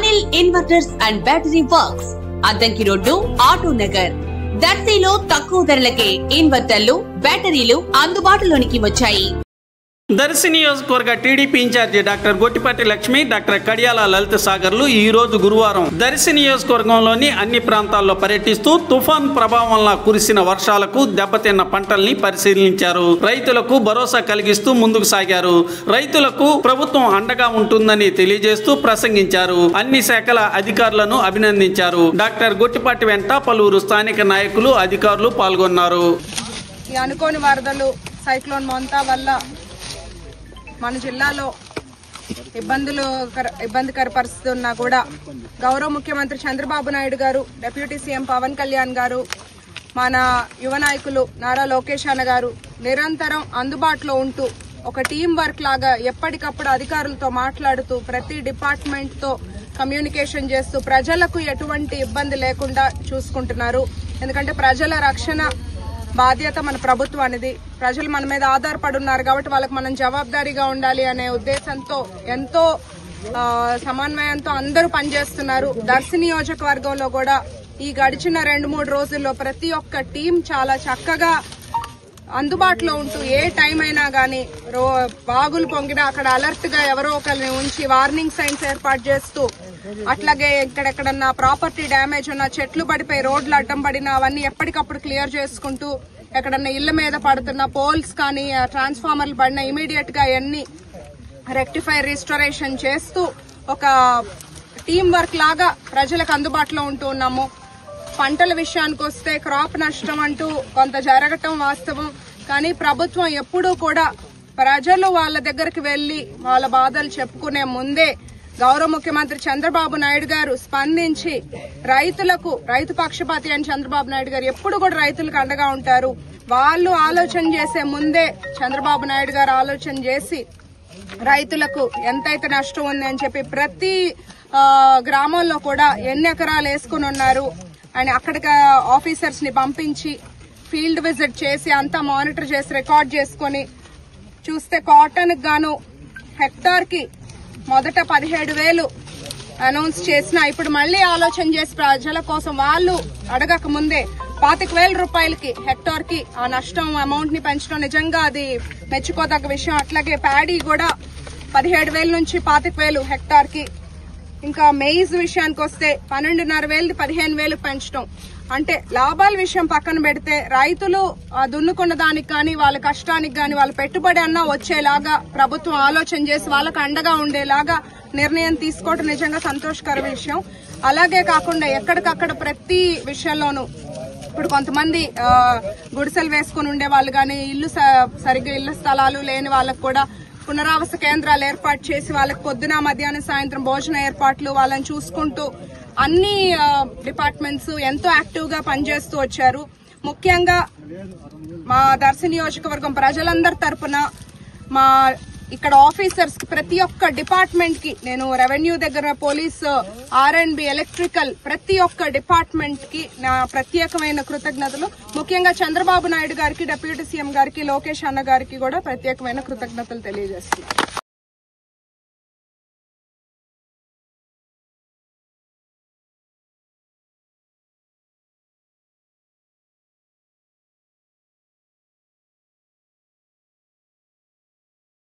Anil inverters and battery works, Addanki road, auto Nagar. దర్శిలో తక్కువ ధరలకే ఇన్వర్టర్లు, బ్యాటరీలు అందుబాటులోనికి వచ్చాయి. దర్శి నియోజకవర్గ TDP incharge doctor Gottipati Lakshmi, doctor Kadiyala Lalitha సాగర్లు ఈ రోజు గురువారం దర్శి నియోజకవర్గంలోని అన్ని ప్రాంతాల్లో పర్యటిస్తూ తుఫాన్ ప్రభావం వల్ల కురిసిన వర్షాలకు దెబ్బతిన్న పంటల్ని పరిశీలించారు. రైతులకు భరోసా కలిగిస్తూ ముందుకు సాగారు. రైతులకు ప్రభుత్వం అండగా ఉంటుందని తెలియజేస్తూ ప్రసంగించారు. అన్ని శాఖల అధికారులను అభినందించారు. డాక్టర్ గొట్టిపాటి వెంట పలువురు స్థానిక నాయకులు, అధికారులు పాల్గొన్నారు. ఈ అనుకోని వరదలు, సైక్లోన్ మొంతా వల్ల మన జిల్లాలో ఇబ్బందికర పరిస్థితి ఉన్నా కూడా గౌరవ ముఖ్యమంత్రి చంద్రబాబు నాయుడు గారు, డిప్యూటీ సీఎం పవన్ కళ్యాణ్ గారు, మన యువ నాయకులు నారా లోకేష్ అన్న గారు నిరంతరం అందుబాటులో ఉంటూ ఒక టీం వర్క్ లాగా ఎప్పటికప్పుడు అధికారులతో మాట్లాడుతూ ప్రతి డిపార్ట్మెంట్ తో కమ్యూనికేషన్ చేస్తూ ప్రజలకు ఎటువంటి ఇబ్బంది లేకుండా చూసుకుంటున్నారు. ఎందుకంటే ప్రజల రక్షణ బాధ్యత మన ప్రభుత్వానిది. ప్రజలు మన మీద ఆధారపడి ఉన్నారు కాబట్టి వాళ్ళకి మనం జవాబుదారీగా ఉండాలి అనే ఉద్దేశంతో ఎంతో సమన్వయంతో అందరూ పనిచేస్తున్నారు. దర్శి నియోజకవర్గంలో కూడా ఈ గడిచిన 2-3 రోజుల్లో ప్రతి ఒక్క టీం చాలా చక్కగా అందుబాటులో ఉంటూ ఏ టైం అయినా గానీ వాగులు పొంగినా అక్కడ అలర్ట్ గా ఎవరో ఒకరిని ఉంచి వార్నింగ్ సైన్స్ ఏర్పాటు చేస్తూ, అట్లాగే ఎక్కడెక్కడన్నా ప్రాపర్టీ డ్యామేజ్ ఉన్నా, చెట్లు పడిపోయి రోడ్లు అడ్డం పడినా అవన్నీ ఎప్పటికప్పుడు క్లియర్ చేసుకుంటూ, ఎక్కడన్నా ఇళ్ల మీద పడుతున్న పోల్స్ కానీ ట్రాన్స్ఫార్మర్లు పడినా ఇమీడియట్ గా అన్ని రెక్టిఫై రిస్టోరేషన్ చేస్తూ ఒక టీం వర్క్ లాగా ప్రజలకు అందుబాటులో ఉంటూ ఉన్నాము. పంటల విషయానికి వస్తే క్రాప్ నష్టం అంటూ కొంత జరగటం వాస్తవం. కానీ ప్రభుత్వం ఎప్పుడూ కూడా ప్రజలు వాళ్ళ దగ్గరికి వెళ్లి వాళ్ళ బాధలు చెప్పుకునే ముందే గౌరవ ముఖ్యమంత్రి చంద్రబాబు నాయుడు గారు స్పందించి రైతు పక్షపాతి అని చంద్రబాబు నాయుడు గారు ఎప్పుడు కూడా రైతులకు అండగా ఉంటారు. వాళ్ళు ఆలోచన చేసే ముందే చంద్రబాబు నాయుడు గారు ఆలోచన చేసి రైతులకు ఎంతైతే నష్టం ఉంది అని చెప్పి ప్రతి గ్రామంలో కూడా ఎన్ని ఎకరాలు వేసుకుని ఉన్నారు అని అక్కడికి ఆఫీసర్స్ ని పంపించి ఫీల్డ్ విజిట్ చేసి అంతా మానిటర్ చేసి రికార్డ్ చేసుకుని చూస్తే కాటన్ గాను హెక్టార్ కి మొదట 17,000 అనౌన్స్ చేసినా ఇప్పుడు మళ్లీ ఆలోచన చేసి ప్రజల కోసం వాళ్ళు అడగక ముందే 25,000 రూపాయలకి హెక్టార్ కి ఆ నష్టం అమౌంట్ ని పెంచడం నిజంగా అది మెచ్చుకోదగ్గ విషయం. అట్లాగే ప్యాడీ కూడా 17,000 నుంచి 25,000 హెక్టార్ కి. ఇంకా మెయిజ్ విషయానికి వస్తే 12,500 15,000 పెంచడం. అంటే లాభాల విషయం పక్కన పెడితే రైతులు దున్నుకున్న దానికి కానీ వాళ్ళ కష్టానికి కానీ వాళ్ళ పెట్టుబడి అన్నా వచ్చేలాగా ప్రభుత్వం ఆలోచన చేసి వాళ్ళకు అండగా ఉండేలాగా నిర్ణయం తీసుకోవడం నిజంగా సంతోషకర విషయం. అలాగే కాకుండా ఎక్కడికక్కడ ప్రతి విషయంలోనూ ఇప్పుడు కొంతమంది గుడిసెలు వేసుకుని ఉండే వాళ్ళు కానీ సరిగ్గా ఇళ్ల స్థలాలు లేని వాళ్ళకు కూడా పునరావాస కేంద్రాలు ఏర్పాటు చేసి వాళ్ళకి పొద్దున, మధ్యాహ్నం, సాయంత్రం భోజన ఏర్పాట్లు వాళ్ళని చూసుకుంటూ అన్ని డిపార్ట్మెంట్స్ ఎంతో యాక్టివ్ గా పనిచేస్తూ వచ్చారు. ముఖ్యంగా మా దర్శి నియోజకవర్గం ప్రజలందరి తరపున మా ఇక్కడ ఆఫీసర్స్ కి ప్రతి ఒక్క డిపార్ట్మెంట్ కి నేను రెవెన్యూ దగ్గర పోలీస్, R&B, ఎలక్ట్రికల్ ప్రతి ఒక్క డిపార్ట్మెంట్ కి నా ప్రత్యేకమైన కృతజ్ఞతలు. ముఖ్యంగా చంద్రబాబు నాయుడు గారికి, డిప్యూటీ సీఎం గారికి, లోకేష్ అన్న గారికి కూడా ప్రత్యేకమైన కృతజ్ఞతలు తెలియజేస్తున్నాను.